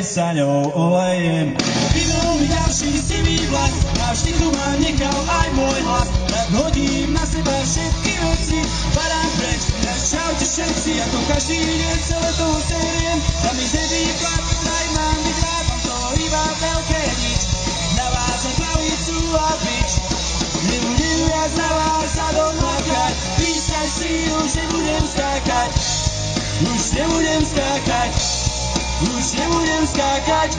Sa ňou olejem. Idú mi ďalší sivý vlak, a vždy tu ma nechal aj môj hlas. Tak hodím na seba všetky veci, padám preč. Čaute všetci, ako každý deň celé to seriem. Za mi zedý plat, aj mám byť rád, mám to iba veľké nič. Na vás a pravicu a bič. Nebudem viac na vás sa doplakať, písať si, už nebudem skákať. Už nebudem skákať. Už nebudem skákať.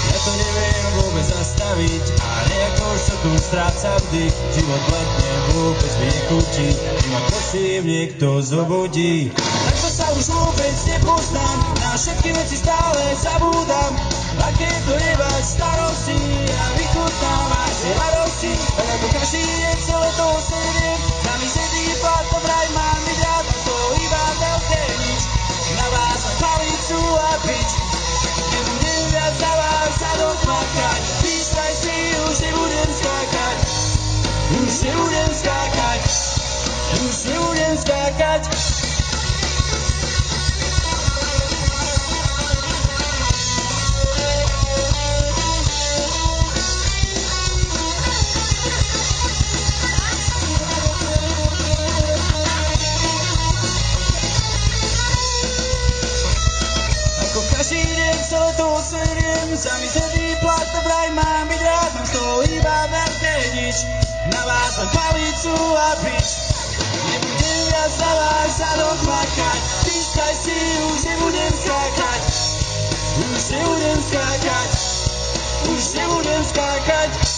Ja to neviem vôbec zastaviť, a nejako sa tu stráca vždy. Život letne vôbec mi nechutí, iba prosím niekto zobudí. Takto sa už vôbec nepoznám, na všetky veci stále zabúdam. Aké to nebať starosti, a vychutnám aj tie radosti. Tak ako každý deň celé to seriem, za mi sedí plat, to vraj mám byť rád, mám to iba veľké nič. Na vás a palicu a bič. Nebudem viac na vás sa doplakať, písaj si, už nebudem skákať. Už nebudem skákať. Už nebudem skákať. Ako každý deň celé to seriem, sami sedí plat, to vraj mám byť rád, mám z toho iba veľké nič. Na vás len palicu a bič. Nebudem viac na vás sa doplakať, písaj si, už nebudem skákať. Už nebudem skákať. Už nebudem skákať.